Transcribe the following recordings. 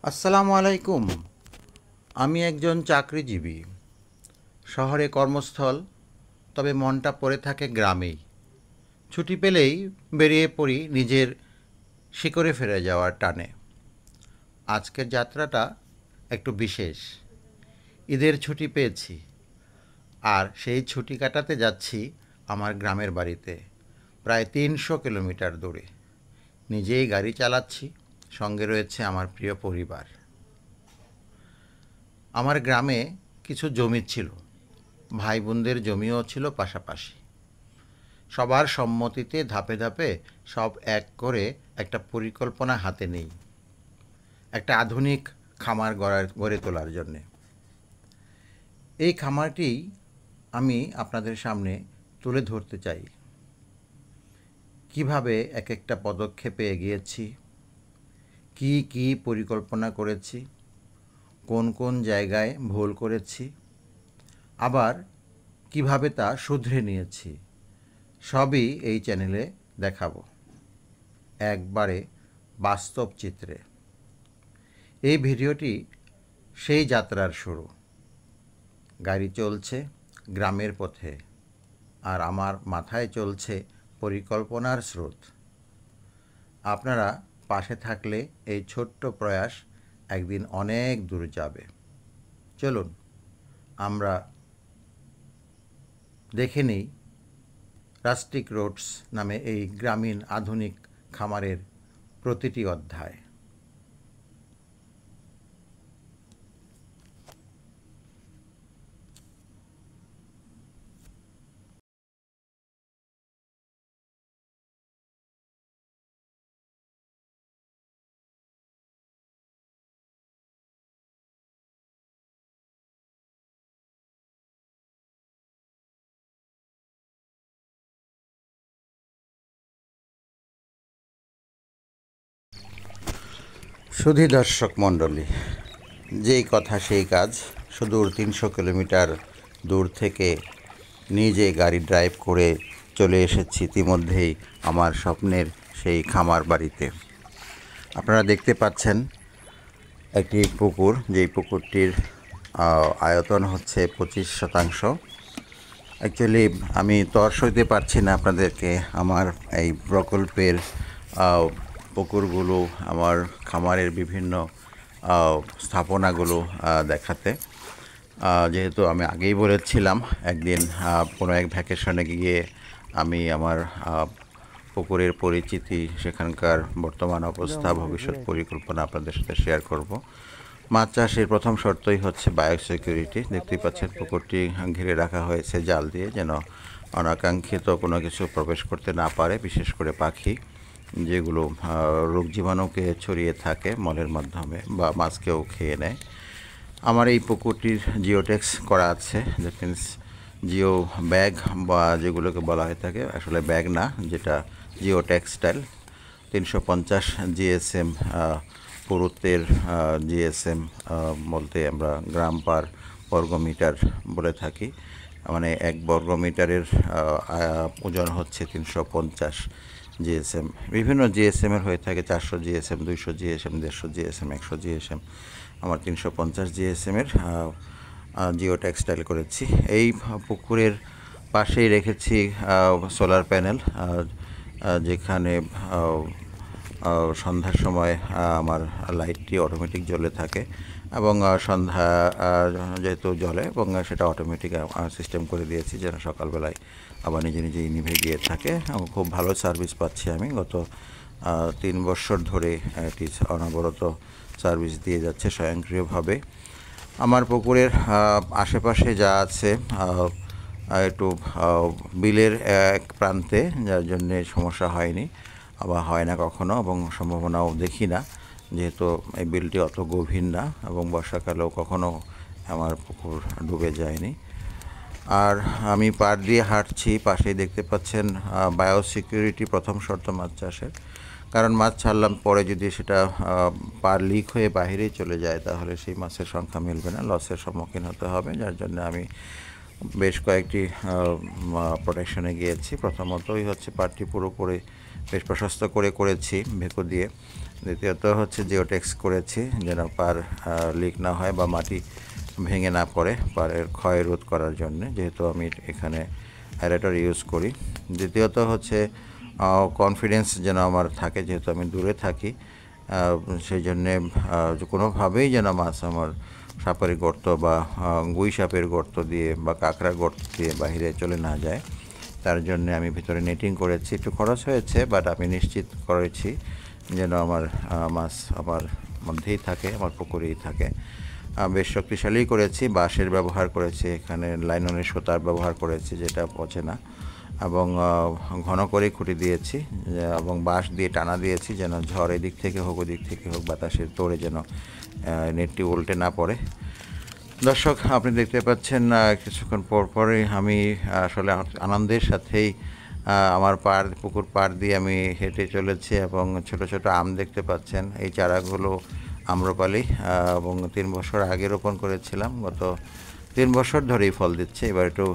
আসসালামু আলাইকুম। আমি একজন চাকরিজীবী। শহরে কর্মস্থল, তবে মনটা পড়ে থাকে গ্রামেই। ছুটি পেলেই বেরিয়ে পড়ি নিজের শিকড়ে ফিরে যাওয়ার টানে। আজকের যাত্রাটা একটু বিশেষ। ঈদের ছুটি পেয়েছি, আর সেই ছুটি কাটাতে যাচ্ছি আমার গ্রামের বাড়িতে, প্রায় ৩০০ কিলোমিটার দূরে। নিজেই গাড়ি চালাচ্ছি, সঙ্গে রয়েছে আমার প্রিয় পরিবার। আমার গ্রামে কিছু জমি ছিল, ভাই বোনদের জমিও ছিল পাশাপাশি। সবার সম্মতিতে ধাপে ধাপে সব এক করে একটা পরিকল্পনা হাতে নেই, একটা আধুনিক খামার গড়ে তোলার জন্যে। এই খামারটি আমি আপনাদের সামনে তুলে ধরতে চাই। কিভাবে এক একটা পদক্ষেপে এগিয়েছি, কি কি পরিকল্পনা করেছি, কোন কোন জায়গায় ভুল করেছি, আবার কিভাবে তা শুধরে নিয়েছি, সবই এই চ্যানেলে দেখাবো, একবারে বাস্তব চিত্রে। এই ভিডিওটি সেই যাত্রার শুরু। গাড়ি চলছে গ্রামের পথে, আর আমার মাথায় চলছে পরিকল্পনার স্রোত। আপনারা পাশে থাকলে এই ছোট্ট প্রয়াস একদিন অনেক দূর যাবে। চলুন আমরা দেখে নিই রাস্টিক রোডস নামে এই গ্রামীণ আধুনিক খামারের প্রতিটি অধ্যায়। সুধী দর্শক মণ্ডলী, যেই কথা সেই কাজ। সুদূর ৩০০ কিলোমিটার দূর থেকে নিজে গাড়ি ড্রাইভ করে চলে এসেছি ইতিমধ্যেই আমার স্বপ্নের সেই খামার বাড়িতে। আপনারা দেখতে পাচ্ছেন একটি পুকুর, যেই পুকুরটির আয়তন হচ্ছে ২৫ শতাংশ। অ্যাকচুয়ালি আমি তর সইতে পারছি না আপনাদেরকে আমার এই প্রকল্পের পুকুরগুলো, আমার খামারের বিভিন্ন স্থাপনাগুলো দেখাতে। যেহেতু আমি আগেই বলেছিলাম একদিন কোনো এক ভ্যাকেশনে গিয়ে আমি আমার পুকুরের পরিচিতি, সেখানকার বর্তমান অবস্থা, ভবিষ্যৎ পরিকল্পনা আপনাদের সাথে শেয়ার করব। মাছ চাষের প্রথম শর্তই হচ্ছে বায়োসিকিউরিটি। দেখতেই পাচ্ছেন পুকুরটি ঘিরে রাখা হয়েছে জাল দিয়ে, যেন অনাকাঙ্ক্ষিত কোনো কিছু প্রবেশ করতে না পারে, বিশেষ করে পাখি, যেগুলো রোগ জীবাণুকে ছড়িয়ে থাকে মলের মাধ্যমে বা মাছকেও খেয়ে নেয়। আমার এই পুকুরটির জিওটেক্স করা আছে, দ্যাট মিনস জিও ব্যাগ বা যেগুলোকে বলা হয়ে থাকে, আসলে ব্যাগ না, যেটা জিও টেক্সটাইল। ৩৫০ জিএসএম পুরুত্বের জিএসএম বলতে আমরা গ্রাম পার বর্গমিটার বলে থাকি। মানে ১ বর্গমিটারের ওজন হচ্ছে ৩৫০ জিএসএম। বিভিন্ন জিএসএমের হয়ে থাকে ৪০০ জিএসএম, ২০০ জিএসএম, ১৫০ জিএসএম, ১০০ জিএসএম। আমার ৩৫০ জিএসএমের জিও টেক্সটাইল করেছি। এই পুকুরের পাশেই রেখেছি সোলার প্যানেল, যেখানে সন্ধ্যার সময় আমার লাইটটি অটোমেটিক জ্বলে থাকে, এবং সন্ধ্যা যেহেতু জ্বলে, এবং সেটা অটোমেটিক সিস্টেম করে দিয়েছি যেন সকালবেলায় আবার নিজে নিজেই নিভে গিয়ে থাকে। খুব ভালো সার্ভিস পাচ্ছি আমি। গত ৩ বছর ধরে এটি অনবরত সার্ভিস দিয়ে যাচ্ছে স্বয়ংক্রিয়ভাবে। আমার পুকুরের আশেপাশে যা আছে একটু বিলের এক প্রান্তে, যার জন্যে সমস্যা হয়নি, আবার হয় না কখনো, এবং সম্ভাবনাও দেখি না, যেহেতু এই বিলটি অত গভীর না, এবং বর্ষাকালেও কখনো আমার পুকুর ডুবে যায়নি। আর আমি পাড় দিয়ে হাঁটছি, পাশেই দেখতে পাচ্ছেন বায়োসিকিউরিটি প্রথম শর্ত মাছ চাষের। কারণ মাছ ছাড়লাম পরে যদি সেটা পাড় লিক হয়ে বাহিরেই চলে যায়, তাহলে সেই মাছের সংখ্যা মিলবে না, লসের সম্মুখীন হতে হবে। যার জন্য আমি বেশ কয়েকটি প্রোটেকশনে গিয়েছি। প্রথমতই হচ্ছে পাড়টি পুরো করে বেশ প্রশস্ত করে করেছি ভেকো দিয়ে। দ্বিতীয়ত হচ্ছে জিওটেক্স করেছি যেন পার লিক না হয় বা মাটি ভেঙে না পড়ে, পাড়ের ক্ষয় রোধ করার জন্যে, যেহেতু আমি এখানে অ্যারেটর ইউজ করি। দ্বিতীয়ত হচ্ছে কনফিডেন্স যেন আমার থাকে, যেহেতু আমি দূরে থাকি, সেই জন্যে কোনোভাবেই যেন মাছ আমার সাপের গর্ত বা গুই সাপের গর্ত দিয়ে বা কাঁকড়ার গর্ত দিয়ে বাহিরে চলে না যায়, তার জন্য আমি ভিতরে নেটিং করেছি। একটু খরচ হয়েছে, বাট আমি নিশ্চিত করেছি যেন আমার মাছ আমার মধ্যেই থাকে, আমার পুকুরেই থাকে। বেশ শক্তিশালী করেছি, বাঁশের ব্যবহার করেছি, এখানে লাইননের সুতার ব্যবহার করেছি যেটা পচে না, এবং ঘন করে খুঁটি দিয়েছি এবং বাঁশ দিয়ে টানা দিয়েছি যেন ঝড় এদিক থেকে হোক ওদিক থেকে হোক বাতাসের তোড়ে যেন নেটটি উল্টে না পড়ে। দর্শক, আপনি দেখতে পাচ্ছেন কিছুক্ষণ পর পরই আমি আসলে আনন্দের সাথেই আমার পুকুর পাড় দিয়ে আমি হেঁটে চলেছি এবং ছোট ছোট আম দেখতে পাচ্ছেন। এই চারাগুলো আম্রপালি এবং 3 বছর আগে রোপণ করেছিলাম। গত 3 বছর ধরেই ফল দিচ্ছে। এবার একটু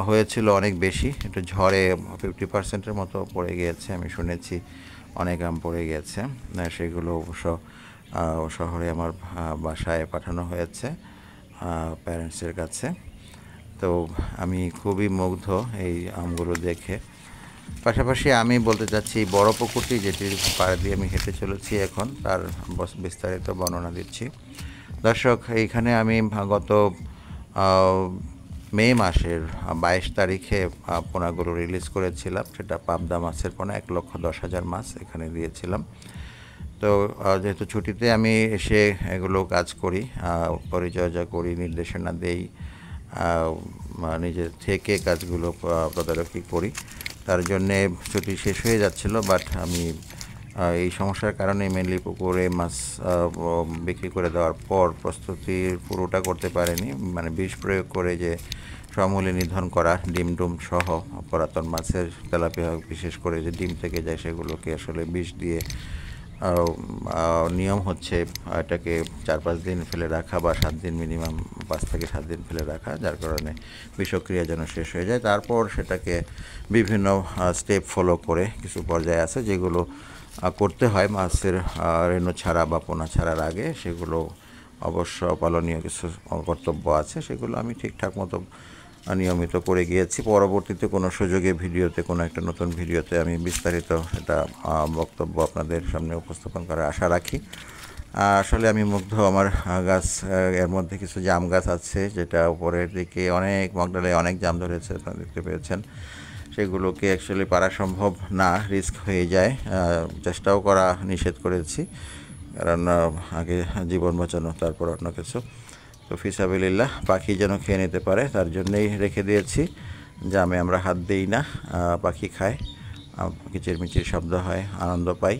হয়েছিল অনেক বেশি, একটু ঝড়ে 50% মতো পড়ে গিয়েছে, আমি শুনেছি অনেক আম পড়ে গিয়েছে। সেগুলো অবশ্য শহরে আমার বাসায় পাঠানো হয়েছে প্যারেন্টসের কাছে। তো আমি খুবই মুগ্ধ এই আমগুলো দেখে। পাশাপাশি আমি বলতে চাচ্ছি বড় পুকুরটি যেটির পাড় দিয়ে আমি হেঁটে চলেছি এখন, তার বিস্তারিত বর্ণনা দিচ্ছি। দর্শক, এইখানে আমি গত মে মাসের 22 তারিখে পোনাগুলো রিলিজ করেছিলাম। সেটা পাবদা মাছের পোনা 1,10,000 মাছ এখানে দিয়েছিলাম। তো যেহেতু ছুটিতে আমি এসে এগুলো কাজ করি, পরিচর্যা করি, নির্দেশনা দেই, নিজে থেকে কাজগুলো তদারকি করি, তার জন্যে ছুটি শেষ হয়ে যাচ্ছিল। বাট আমি এই সমস্যার কারণে মেনলি পুকুরে মাছ বিক্রি করে দেওয়ার পর প্রস্তুতির পুরোটা করতে পারিনি। মানে বিষ প্রয়োগ করে যে সমূলে নিধন করা ডিম ডুম সহ পুরাতন মাছের, তেলাপিয়া বিশেষ করে যে ডিম থেকে যায়, সেগুলোকে আসলে বিষ দিয়ে নিয়ম হচ্ছে এটাকে 4-5 দিন ফেলে রাখা বা 7 দিন, মিনিমাম 5 থেকে 7 দিন ফেলে রাখা, যার কারণে বিষক্রিয়া যেন শেষ হয়ে যায়। তারপর সেটাকে বিভিন্ন স্টেপ ফলো করে কিছু পর্যায়ে আছে যেগুলো করতে হয় মাছের রেণু ছাড়া বা পোনা ছাড়ার আগে, সেগুলো অবশ্য পালনীয় কিছু কর্তব্য আছে, সেগুলো আমি ঠিকঠাক মতো নিয়মিত করে গিয়েছি। পরবর্তীতে কোনো সুযোগে ভিডিওতে, কোনো একটা নতুন ভিডিওতে আমি বিস্তারিত সেটা বক্তব্য আপনাদের সামনে উপস্থাপন করার আশা রাখি। আসলে আমি মুগ্ধ। আমার গাছ, এর মধ্যে কিছু জাম গাছ আছে যেটা উপরের দিকে অনেক মগডালে অনেক জাম ধরেছে, আপনারা দেখতে পেয়েছেন। সেগুলোকে অ্যাকচুয়ালি পারা সম্ভব না, রিস্ক হয়ে যায়। চেষ্টাও করা নিষেধ করেছি, কারণ আগে জীবন বাঁচানো, তারপর অন্য কিছু। তো ফিসাবিলিল্লাহ, পাখি যেন খেয়ে নিতে পারে তার জন্যেই রেখে দিয়েছি। জামে আমরা হাত দিই না, পাখি খায়, কিচিরমিচির শব্দ হয়, আনন্দ পাই,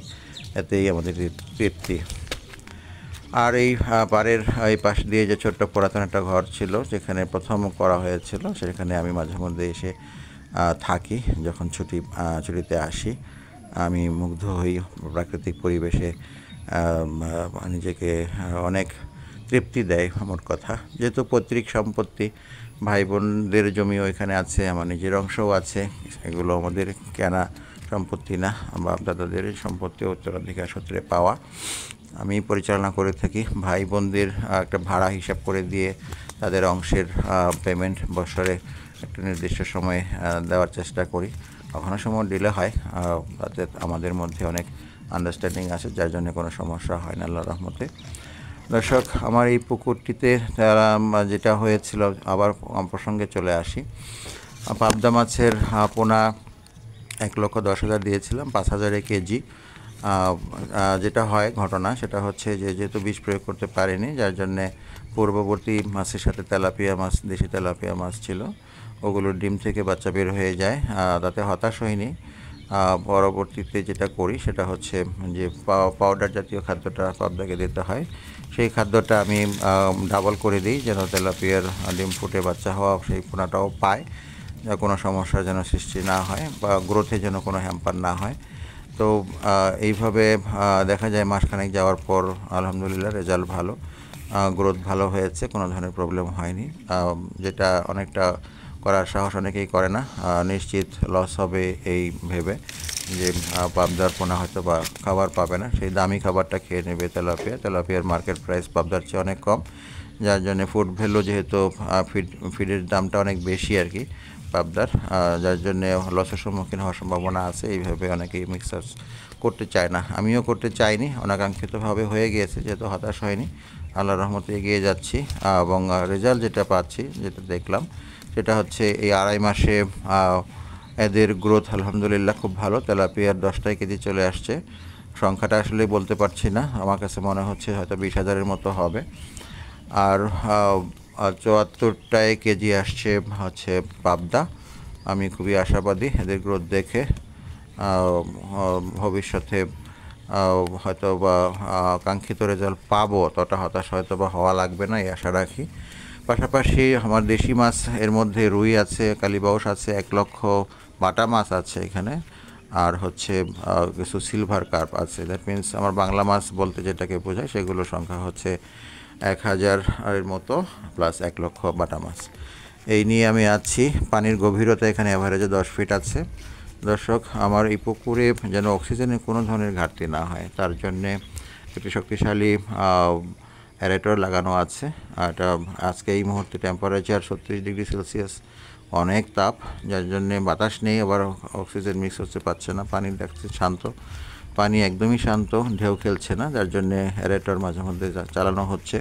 এতেই আমাদের তৃপ্তি। আর এই পাড়ের এই পাশ দিয়ে যে ছোট্ট পুরাতন একটা ঘর ছিল যেখানে প্রথম করা হয়েছিল, সেখানে আমি মাঝে মধ্যে এসে থাকি যখন ছুটিতে আসি। আমি মুগ্ধ হই প্রাকৃতিক পরিবেশে, নিজেকে অনেক তৃপ্তি দেয়। মোট কথা, যেহেতু পৈতৃক সম্পত্তি, ভাই বোনদের জমিও এখানে আছে, আমার নিজের অংশও আছে, এগুলো আমাদের কেনা সম্পত্তি না, বাপ দাদাদের সম্পত্তি উত্তরাধিকার সূত্রে পাওয়া। আমি পরিচালনা করে থাকি। ভাই বোনদের একটা ভাড়া হিসাব করে দিয়ে তাদের অংশের পেমেন্ট বছরে একটা নির্দিষ্ট সময়ে দেওয়ার চেষ্টা করি। কখনো সময় ডিলে হয়, তাতে আমাদের মধ্যে অনেক আন্ডারস্ট্যান্ডিং আছে, যার জন্য কোনো সমস্যা হয় না আল্লাহর রহমতে। দর্শক, আমার এই পুকুরটিতে যেটা হয়েছিল, আবার প্রসঙ্গে চলে আসি, পাবদা মাছের পোনা 1,10,000 দিয়েছিলাম, 5,000 কেজি। যেটা হয় ঘটনা সেটা হচ্ছে যে যেহেতু বিষ প্রয়োগ করতে পারিনি, যার জন্যে পূর্ববর্তী মাছের সাথে তেলাপিয়া মাছ, দেশি তেলাপিয়া মাছ ছিল, ওগুলোর ডিম থেকে বাচ্চা বের হয়ে যায়। তাতে হতাশ হয়নি। পরবর্তীতে যেটা করি সেটা হচ্ছে যে পাউডার জাতীয় খাদ্যটা পাবদাকে দিতে হয়, সেই খাদ্যটা আমি ডাবল করে দিই যেন তেলাপিয়ার ডিম ফুটে বাচ্চা হওয়া সেই পোনাটাও পায়, কোনো সমস্যার যেন সৃষ্টি না হয় বা গ্রোথে যেন কোনো হ্যাম্পার না হয়। তো এইভাবে দেখা যায় মাসখানেক যাওয়ার পর আলহামদুলিল্লাহ রেজাল্ট ভালো। গ্রোথ ভালো হয়েছে, কোনো ধরনের প্রবলেম হয়নি। যেটা অনেকটা করার সাহস অনেকেই করে না, নিশ্চিত লস হবে এই ভেবে যে পাবদার পোনা হয়তো বা খাবার পাবে না, সেই দামি খাবারটা খেয়ে নেবে তেলাপিয়ার মার্কেট প্রাইস পাবদার চেয়ে অনেক কম, যার জন্য ফুড ভ্যালু যেহেতু ফিডের দামটা অনেক বেশি আর কি পাবদার, যার জন্যে লসের সম্মুখীন হওয়ার সম্ভাবনা আছে। এইভাবে অনেকেই মিক্সার করতে চায় না, আমিও করতে চাইনি, অনাকাঙ্ক্ষিতভাবে হয়ে গিয়েছে, যেহেতু হতাশ হয়নি, আল্লাহর রহমতে এগিয়ে যাচ্ছি। এবং রেজাল্ট যেটা পাচ্ছি, যেটা দেখলাম, সেটা হচ্ছে এই 2.5 মাসে এদের গ্রোথ আলহামদুলিল্লাহ খুব ভালো। তেলাপিয়ার 10টাই কেজি চলে আসছে, সংখ্যাটা আসলে বলতে পারছি না, আমার কাছে মনে হচ্ছে হয়তো 20,000-এর মতো হবে। আর 74টায় কেজি আসছে হচ্ছে পাবদা। আমি খুবই আশাবাদী এদের গ্রোথ দেখে, ভবিষ্যতে হয়তো বা কাঙ্ক্ষিত রেজাল্ট পাবো, অতটা হতাশ হয়তো বা হওয়া লাগবে না, এই আশা রাখি। পাশাপাশি আমার দেশি মাছ এর মধ্যে রুই আছে, কালীবাউস আছে, 1 লক্ষ বাটা মাছ আছে এখানে, আর হচ্ছে কিছু সিলভার কার্প আছে। দ্যাট মিন্স আমার বাংলা মাছ বলতে যেটাকে বোঝায় সেগুলোর সংখ্যা হচ্ছে 1,000 এর মতো, প্লাস 1 লক্ষ বাটা মাছ। এই নিয়ে আমি আছি। পানির গভীরতা এখানে অ্যাভারেজে 10 ফিট আছে। দর্শক, আমার এই পুকুরে যেন অক্সিজেনের কোনো ধরনের ঘাটতি না হয়, তার জন্যে একটি শক্তিশালী অ্যারেটর লাগানো আছে। এটা আজকে এই মুহূর্তে টেম্পারেচার 36°C, অনেক তাপ, যার জন্যে বাতাস নেই, আবার অক্সিজেন মিক্স হচ্ছে পাচ্ছে না। পানি দেখছে শান্ত, পানি একদমই শান্ত, ঢেউ খেলছে না, যার জন্যে অ্যারেটর মাঝে মধ্যে চালানো হচ্ছে।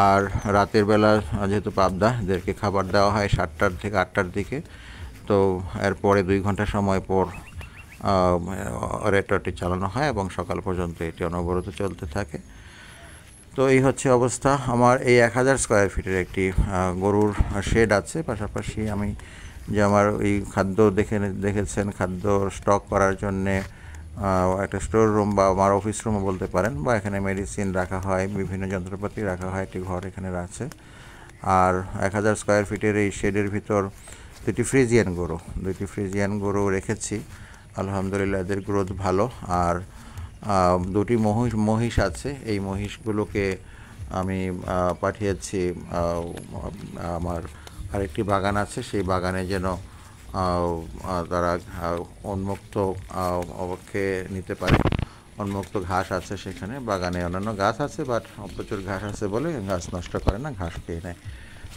আর রাতের বেলা যেহেতু পাবদা, এদেরকে খাবার দেওয়া হয় 7টা থেকে 8টার দিকে, তো এরপরে 2 ঘন্টা সময় পর অ্যারেটরটি চালানো হয় এবং সকাল পর্যন্ত এটি অনবরত চলতে থাকে। তো এই হচ্ছে অবস্থা। আমার এই 1000 স্কোয়ার ফিটের একটি গরুর শেড আছে। পাশাপাশি আমি যে আমার এই খাদ্য দেখেছেন, খাদ্য স্টক করার জন্যে একটা স্টোর রুম বা আমার অফিস রুমও বলতে পারেন, বা এখানে মেডিসিন রাখা হয়, বিভিন্ন যন্ত্রপাতি রাখা হয়, একটি ঘর এখানে আছে। আর 1000 স্কোয়ার ফিটের এই শেডের ভিতর দুটি ফ্রিজিয়ান গরু রেখেছি। আলহামদুলিল্লাহ এদের গ্রোথ ভালো। আর দুটি মহিষ আছে, এই মহিষগুলোকে আমি পাঠিয়েছি আমার আরেকটি বাগান আছে, সেই বাগানে যেন তারা উন্মুক্ত অবক্ষে নিতে পারে। উন্মুক্ত ঘাস আছে সেখানে, বাগানে অন্যান্য গাছ আছে, বাট প্রচুর ঘাস আছে বলে গাছ নষ্ট করে না, ঘাস খেয়ে নেয়।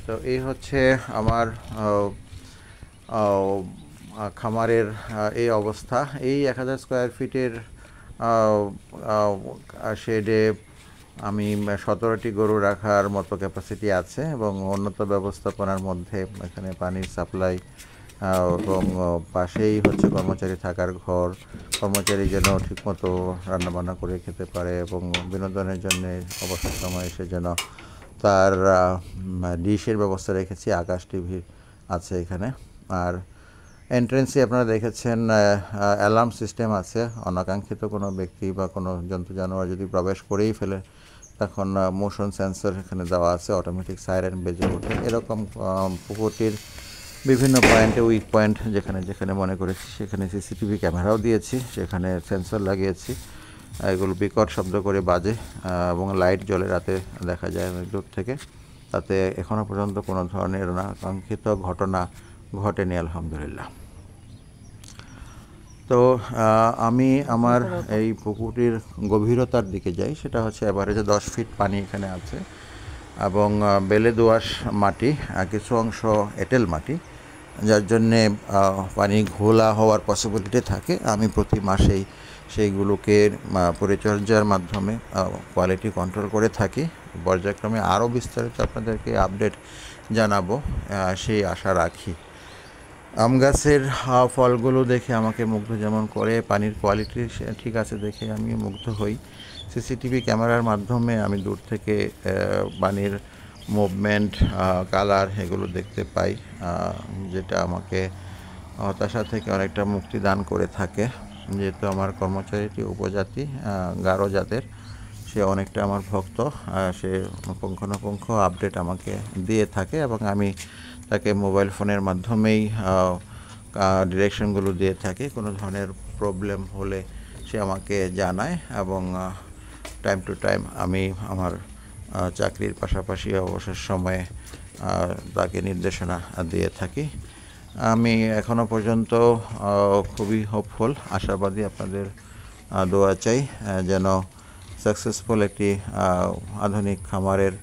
তো এই হচ্ছে আমার খামারের এই অবস্থা। এই 1000 স্কোয়ার ফিটের শেডে আমি 17টি গরু রাখার মতো ক্যাপাসিটি আছে, এবং উন্নত ব্যবস্থাপনার মধ্যে এখানে পানির সাপ্লাই, এবং পাশেই হচ্ছে কর্মচারী থাকার ঘর, কর্মচারী যেন ঠিকমতো রান্নাবান্না করে খেতে পারে, এবং বিনোদনের জন্য অবসর সময় এসে যেন তার ডিশের ব্যবস্থা রেখেছি, আকাশ টিভি আছে এখানে। আর এন্ট্রেন্সে আপনারা দেখেছেন অ্যালার্ম সিস্টেম আছে, অনাকাঙ্ক্ষিত কোনো ব্যক্তি বা কোনো জন্তু জানোয়ার যদি প্রবেশ করেই ফেলে, তখন মোশন সেন্সর এখানে দেওয়া আছে, অটোমেটিক সাইরেন বেজে ওঠে। এরকম পুকুরটির বিভিন্ন পয়েন্টে, উইক পয়েন্ট যেখানে যেখানে মনে করেছি সেখানে সিসিটিভি ক্যামেরাও দিয়েছি, সেখানে সেন্সর লাগিয়েছি। এগুলো বিকট শব্দ করে বাজে, এবং লাইট জ্বলে, রাতে দেখা যায় অনেক দূর থেকে। তাতে এখনও পর্যন্ত কোনো ধরনের অনাকাঙ্ক্ষিত ঘটনা ঘটেনি আলহামদুলিল্লাহ। তো আমি আমার এই পুকুরটির গভীরতার দিকে যাই, সেটা হচ্ছে এভারেজে 10 ফিট পানি এখানে আছে, এবং বেলে দোআঁশ মাটি, কিছু অংশ এঁটেল মাটি, যার জন্যে পানি ঘোলা হওয়ার পসিবিলিটি থাকে। আমি প্রতি মাসেই সেইগুলোকে পরিচর্যার মাধ্যমে কোয়ালিটি কন্ট্রোল করে থাকি। পর্যায়ক্রমে আরও বিস্তারিত আপনাদেরকে আপডেট জানাবো, সেই আশা রাখি। আম গাছের ফলগুলো দেখে আমাকে মুগ্ধ যেমন করে, পানির কোয়ালিটি ঠিক আছে দেখে আমি মুগ্ধ হই। সিসিটিভি ক্যামেরার মাধ্যমে আমি দূর থেকে পানির মুভমেন্ট, কালার এগুলো দেখতে পাই, যেটা আমাকে হতাশা থেকে অনেকটা মুক্তি দান করে থাকে। যেহেতু আমার কর্মচারীটি উপজাতি, গারো জাতের, সে অনেকটা আমার ভক্ত, সে পুঙ্খানুপুঙ্খ আপডেট আমাকে দিয়ে থাকে, এবং আমি তাকে মোবাইল ফোনের মাধ্যমেই ডিরেকশনগুলো দিয়ে থাকি। কোনো ধরনের প্রবলেম হলে সে আমাকে জানায়, এবং টাইম টু টাইম আমি আমার চাকরির পাশাপাশি অবসর সময়ে তাকে নির্দেশনা দিয়ে থাকি। আমি এখনও পর্যন্ত খুবই হোপফুল, আশাবাদী। আপনাদের দোয়া চাই যেন সাকসেসফুল একটি আধুনিক খামারের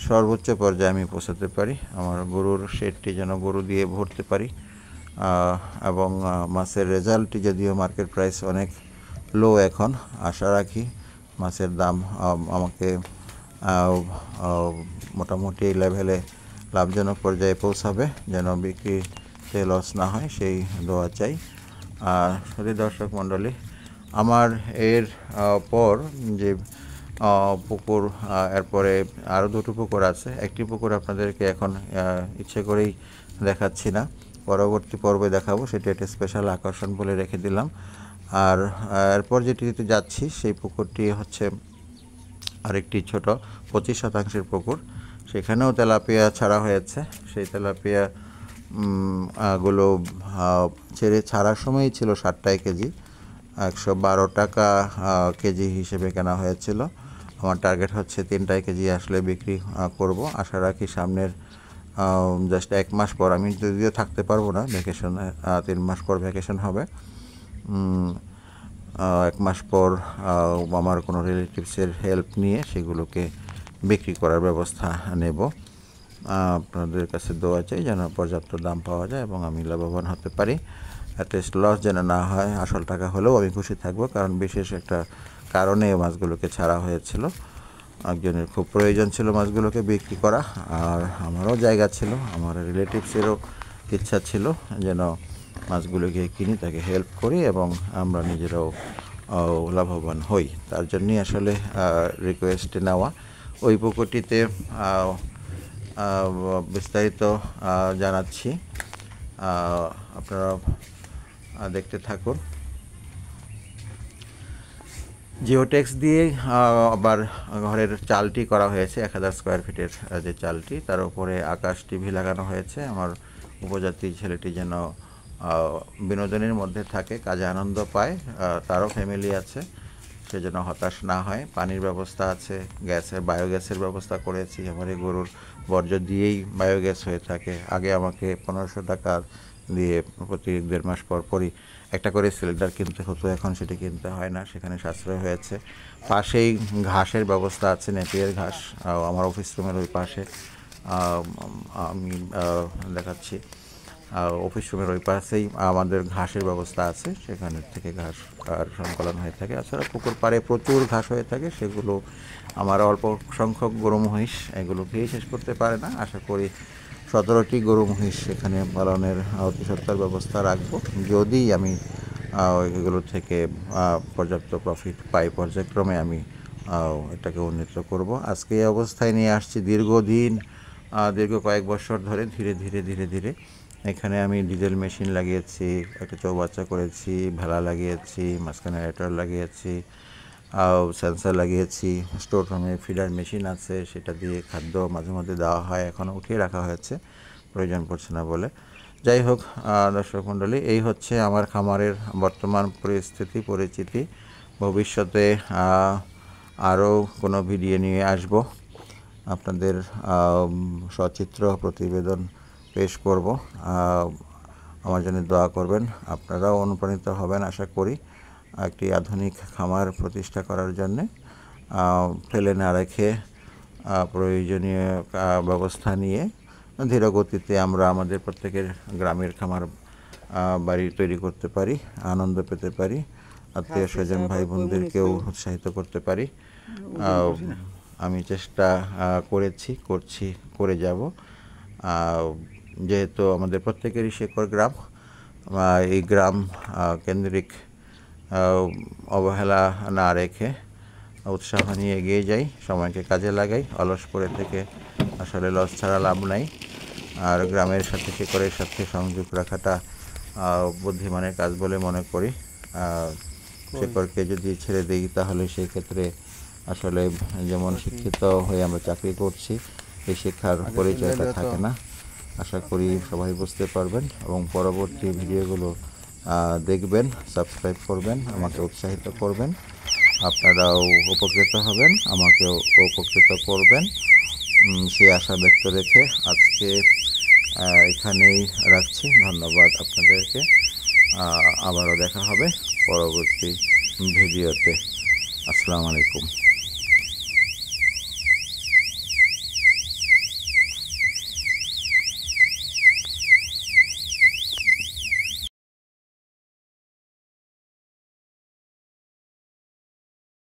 সর্বোচ্চ পর্যায়ে আমি পৌঁছাতে পারি। আমার গরুর শেডটি যেন গরু দিয়ে ভরতে পারি, এবং মাছের রেজাল্টটি, যদিও মার্কেট প্রাইস অনেক লো এখন, আশা রাখি মাছের দাম আমাকে মোটামুটি এই লেভেলে লাভজনক পর্যায়ে পৌঁছাবে, যেন বিক্রিতে লস না হয়, সেই দোয়া চাই। শুধু দর্শক মণ্ডলী, আমার এর পর যে পুকুর, এরপরে আরও দুটো পুকুর আছে। একটি পুকুর আপনাদেরকে এখন ইচ্ছে করেই দেখাচ্ছি না, পরবর্তী পর্বে দেখাবো, সেটি একটা স্পেশাল আকর্ষণ বলে রেখে দিলাম। আর এরপর যেটিতে যাচ্ছি সেই পুকুরটি হচ্ছে আরেকটি ছোট 25 শতাংশের পুকুর। সেখানেও তেলাপিয়া ছাড়া হয়েছে। সেই তেলাপিয়া গুলো ছেড়ে ছাড়ার সময়ই ছিল 60 টাকা কেজি, 112 টাকা কেজি হিসেবে কেনা হয়েছিল। আমার টার্গেট হচ্ছে 3 টাকা কেজি আসলে বিক্রি করব। আশা রাখি সামনের জাস্ট 1 মাস পর, আমি যদিও থাকতে পারবো না ভ্যাকেশনে, 3 মাস পর ভ্যাকেশন হবে, 1 মাস পর আমার কোনো রিলেটিভসের হেল্প নিয়ে সেগুলোকে বিক্রি করার ব্যবস্থা নেব। আপনাদের কাছে দোয়া চাই যেন পর্যাপ্ত দাম পাওয়া যায় এবং আমি লাভবান হতে পারি। অ্যাটলিস্ট লস যেন না হয়, আসল টাকা হলেও আমি খুশি থাকবো, কারণ বিশেষ একটা কারণে মাছগুলোকে ছাড়া হয়েছিল। একজনের খুব প্রয়োজন ছিল মাছগুলোকে বিক্রি করা, আর আমারও জায়গা ছিল, আমার রিলেটিভসেরও ইচ্ছা ছিল যেন মাছগুলোকে কিনি, তাকে হেল্প করি এবং আমরা নিজেরাও লাভবান হই। তার জন্যই আসলে রিকোয়েস্টে নেওয়া। ওই পুকুরটিতে বিস্তারিত জানাচ্ছি, আপনারা দেখতে থাকুন। জিওটেক্স দিয়ে আবার ঘরের চালটি করা হয়েছে, 1000 স্কোয়ার ফিটের যে চালটি, তার উপরে আকাশ টিভি লাগানো হয়েছে। আমার উপজাতি ছেলেটি যেন বিনোদনের মধ্যে থাকে, কাজে আনন্দ পায়, তারও ফ্যামিলি আছে, সে যেন হতাশ না হয়। পানির ব্যবস্থা আছে, বায়োগ্যাসের ব্যবস্থা করেছি। আমার এই গরুর বর্জ্য দিয়েই বায়োগ্যাস হয়ে থাকে। আগে আমাকে 1500 টাকা দিয়ে প্রতি 1.5 মাস পর পরই একটা করে সিলিন্ডার কিনতে হতো, এখন সেটি কিনতে হয় না, সেখানে সাশ্রয় হয়েছে। পাশেই ঘাসের ব্যবস্থা আছে, নেপিয়ার ঘাস, আমার অফিস রুমের ওই পাশে, আমি দেখাচ্ছি, অফিস রুমের ওই পাশেই আমাদের ঘাসের ব্যবস্থা আছে, সেখানে থেকে ঘাস আর সংকলন হয়ে থাকে। এছাড়া পুকুর পাড়ে প্রচুর ঘাস হয়ে থাকে, সেগুলো আমার অল্প সংখ্যক গরু মহিষ এগুলো খেয়ে শেষ করতে পারে না। আশা করি 17টি গরু মহিষ সেখানে পালনের অতি সত্বর ব্যবস্থা রাখবো, যদি আমি এগুলো থেকে পর্যাপ্ত প্রফিট পাই। পর্যায়ক্রমে আমি এটাকে উন্নীত করব। আজকে এই অবস্থায় নিয়ে আসছি দীর্ঘ কয়েক বছর ধরে, ধীরে ধীরে এখানে আমি ডিজেল মেশিন লাগিয়েছি, একটা চৌবাচ্চা করেছি, ভেলা লাগিয়েছি, মাঝখানে রেটার লাগিয়েছি, সেন্সার লাগিয়েছি, স্টোর রুমে ফিডার মেশিন আছে, সেটা দিয়ে খাদ্য মাঝে মধ্যে দেওয়া হয়, এখনও উঠিয়ে রাখা হয়েছে, প্রয়োজন পড়ছে না বলে। যাই হোক দর্শক মণ্ডলী, এই হচ্ছে আমার খামারের বর্তমান পরিচিতি। ভবিষ্যতে আরও কোনো ভিডিও নিয়ে আসব, আপনাদের সচিত্র প্রতিবেদন পেশ করব। আমার জন্য দোয়া করবেন, আপনারাও অনুপ্রাণিত হবেন আশা করি একটি আধুনিক খামার প্রতিষ্ঠা করার জন্যে। ফেলে না রেখে প্রয়োজনীয় ব্যবস্থা নিয়ে ধীর গতিতে আমরা আমাদের প্রত্যেকের গ্রামের খামার বাড়ি তৈরি করতে পারি, আনন্দ পেতে পারি, আত্মীয় স্বজন ভাই বোনদেরকেও উৎসাহিত করতে পারি। আমি চেষ্টা করছি, করে যাব। যেহেতু আমাদের প্রত্যেকেরই শেকড় গ্রাম, এই গ্রাম কেন্দ্রিক অবহেলা না রেখে উৎসাহ নিয়ে এগিয়ে যাই, সময়কে কাজে লাগাই। অলস পড়ে থেকে আসলে লস ছাড়া লাভ নাই। আর গ্রামের সাথে শেকড়ের সাথে সংযোগ রাখাটা বুদ্ধিমানের কাজ বলে মনে করি। শেকড়কে যদি ছেড়ে দিই তাহলে সেই ক্ষেত্রে আসলে যেমন শিক্ষিত হয়ে আমরা চাকরি করছি, এই শিক্ষার পরিচয়টা থাকে না। আশা করি সবাই বুঝতে পারবেন এবং পরবর্তী ভিডিওগুলো দেখবেন, সাবস্ক্রাইব করবেন, আমাকে উৎসাহিত করবেন। আপনারাও উপকৃত হবেন, আমাকেও উপকৃত করবেন, সেই আশা ব্যক্ত রেখে আজকে এখানেই রাখছি। ধন্যবাদ আপনাদেরকে। আবারও দেখা হবে পরবর্তী ভিডিওতে। আসসালামু আলাইকুম।